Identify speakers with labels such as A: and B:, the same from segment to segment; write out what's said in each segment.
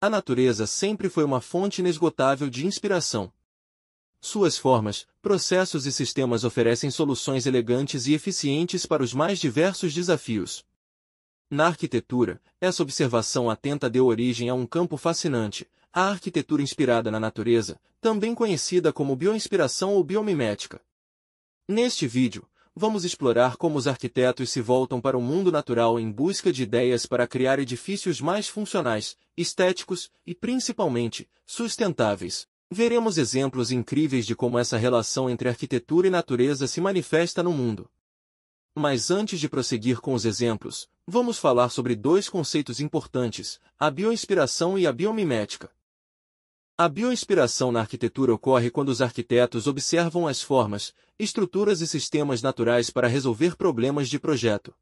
A: A natureza sempre foi uma fonte inesgotável de inspiração. Suas formas, processos e sistemas oferecem soluções elegantes e eficientes para os mais diversos desafios. Na arquitetura, essa observação atenta deu origem a um campo fascinante, a arquitetura inspirada na natureza, também conhecida como bioinspiração ou biomimética. Neste vídeo, vamos explorar como os arquitetos se voltam para o mundo natural em busca de ideias para criar edifícios mais funcionais, estéticos e, principalmente, sustentáveis. Veremos exemplos incríveis de como essa relação entre arquitetura e natureza se manifesta no mundo. Mas antes de prosseguir com os exemplos, vamos falar sobre dois conceitos importantes, a bioinspiração e a biomimética. A bioinspiração na arquitetura ocorre quando os arquitetos observam as formas, estruturas e sistemas naturais para resolver problemas de projeto.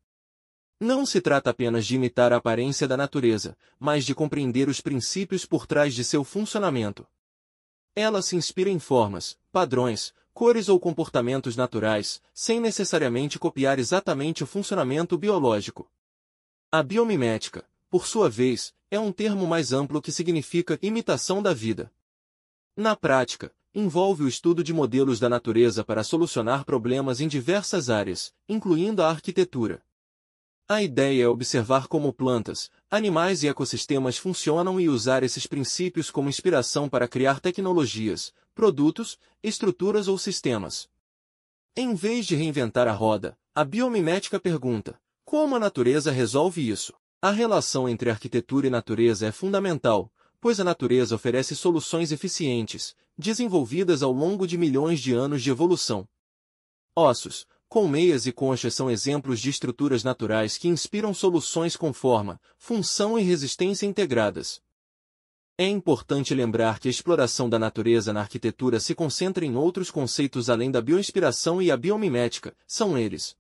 A: Não se trata apenas de imitar a aparência da natureza, mas de compreender os princípios por trás de seu funcionamento. Ela se inspira em formas, padrões, cores ou comportamentos naturais, sem necessariamente copiar exatamente o funcionamento biológico. A biomimética, por sua vez, é um termo mais amplo que significa imitação da vida. Na prática, envolve o estudo de modelos da natureza para solucionar problemas em diversas áreas, incluindo a arquitetura. A ideia é observar como plantas, animais e ecossistemas funcionam e usar esses princípios como inspiração para criar tecnologias, produtos, estruturas ou sistemas. Em vez de reinventar a roda, a biomimética pergunta: como a natureza resolve isso? A relação entre arquitetura e natureza é fundamental, pois a natureza oferece soluções eficientes, desenvolvidas ao longo de milhões de anos de evolução. Ossos, colmeias e conchas são exemplos de estruturas naturais que inspiram soluções com forma, função e resistência integradas. É importante lembrar que a exploração da natureza na arquitetura se concentra em outros conceitos além da bioinspiração e a biomimética, são eles: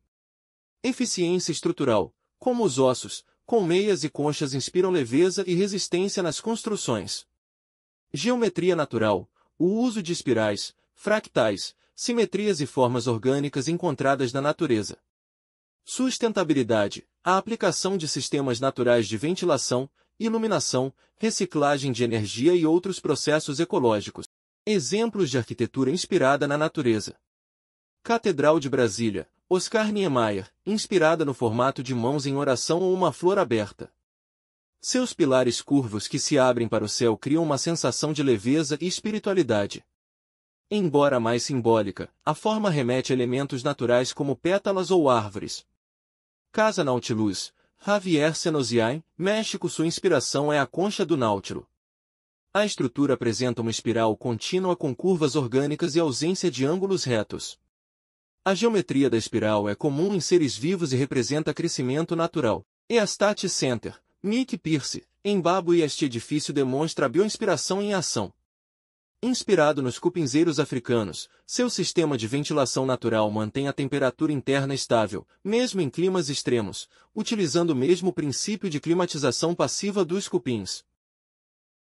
A: eficiência estrutural, como os ossos, colmeias e conchas inspiram leveza e resistência nas construções. Geometria natural, o uso de espirais, fractais, simetrias e formas orgânicas encontradas na natureza. Sustentabilidade, a aplicação de sistemas naturais de ventilação, iluminação, reciclagem de energia e outros processos ecológicos. Exemplos de arquitetura inspirada na natureza. Catedral de Brasília, Oscar Niemeyer, inspirada no formato de mãos em oração ou uma flor aberta. Seus pilares curvos que se abrem para o céu criam uma sensação de leveza e espiritualidade. Embora mais simbólica, a forma remete a elementos naturais como pétalas ou árvores. Casa Nautilus, Javier Senosiain, México. Sua inspiração é a concha do Náutilo. A estrutura apresenta uma espiral contínua com curvas orgânicas e ausência de ângulos retos. A geometria da espiral é comum em seres vivos e representa crescimento natural. Eastat Center, Mick Pierce, em Babu. Este edifício demonstra a bioinspiração em ação. Inspirado nos cupinzeiros africanos, seu sistema de ventilação natural mantém a temperatura interna estável, mesmo em climas extremos, utilizando o mesmo princípio de climatização passiva dos cupins.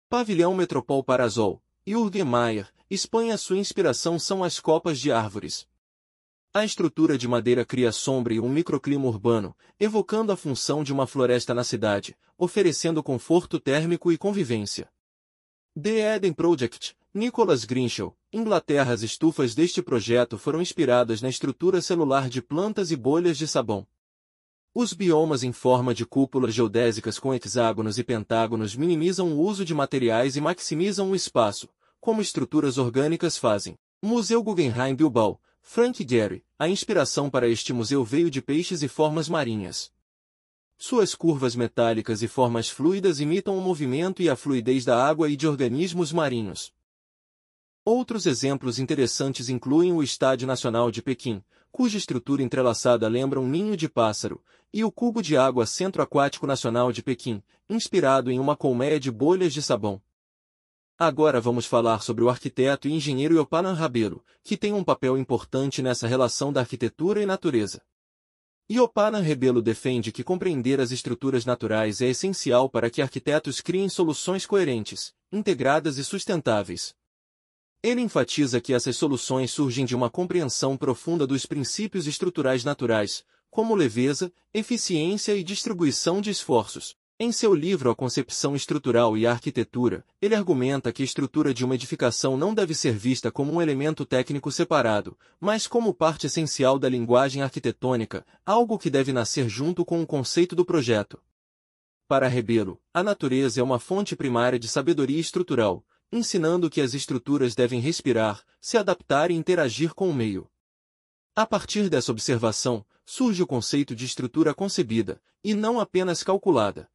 A: Pavilhão Metropol Parasol, Jürgen Mayer, Espanha. Sua inspiração são as copas de árvores. A estrutura de madeira cria sombra e um microclima urbano, evocando a função de uma floresta na cidade, oferecendo conforto térmico e convivência. The Eden Project, Nicholas Grinchell, Inglaterra. As estufas deste projeto foram inspiradas na estrutura celular de plantas e bolhas de sabão. Os biomas em forma de cúpulas geodésicas com hexágonos e pentágonos minimizam o uso de materiais e maximizam o espaço, como estruturas orgânicas fazem. Museu Guggenheim Bilbao, Frank Gehry. A inspiração para este museu veio de peixes e formas marinhas. Suas curvas metálicas e formas fluidas imitam o movimento e a fluidez da água e de organismos marinhos. Outros exemplos interessantes incluem o Estádio Nacional de Pequim, cuja estrutura entrelaçada lembra um ninho de pássaro, e o Cubo de Água Centro Aquático Nacional de Pequim, inspirado em uma colmeia de bolhas de sabão. Agora vamos falar sobre o arquiteto e engenheiro Iopanan Rabelo, que tem um papel importante nessa relação da arquitetura e natureza. Iopanan Rabelo defende que compreender as estruturas naturais é essencial para que arquitetos criem soluções coerentes, integradas e sustentáveis. Ele enfatiza que essas soluções surgem de uma compreensão profunda dos princípios estruturais naturais, como leveza, eficiência e distribuição de esforços. Em seu livro A Concepção Estrutural e a Arquitetura, ele argumenta que a estrutura de uma edificação não deve ser vista como um elemento técnico separado, mas como parte essencial da linguagem arquitetônica, algo que deve nascer junto com o conceito do projeto. Para Rebelo, a natureza é uma fonte primária de sabedoria estrutural, ensinando que as estruturas devem respirar, se adaptar e interagir com o meio. A partir dessa observação, surge o conceito de estrutura concebida, e não apenas calculada.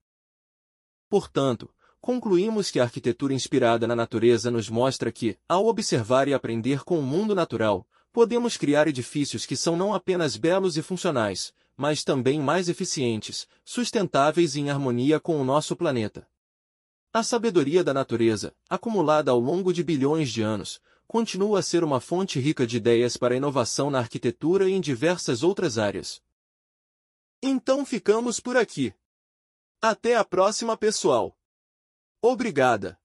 A: Portanto, concluímos que a arquitetura inspirada na natureza nos mostra que, ao observar e aprender com o mundo natural, podemos criar edifícios que são não apenas belos e funcionais, mas também mais eficientes, sustentáveis e em harmonia com o nosso planeta. A sabedoria da natureza, acumulada ao longo de bilhões de anos, continua a ser uma fonte rica de ideias para a inovação na arquitetura e em diversas outras áreas. Então ficamos por aqui. Até a próxima, pessoal. Obrigada.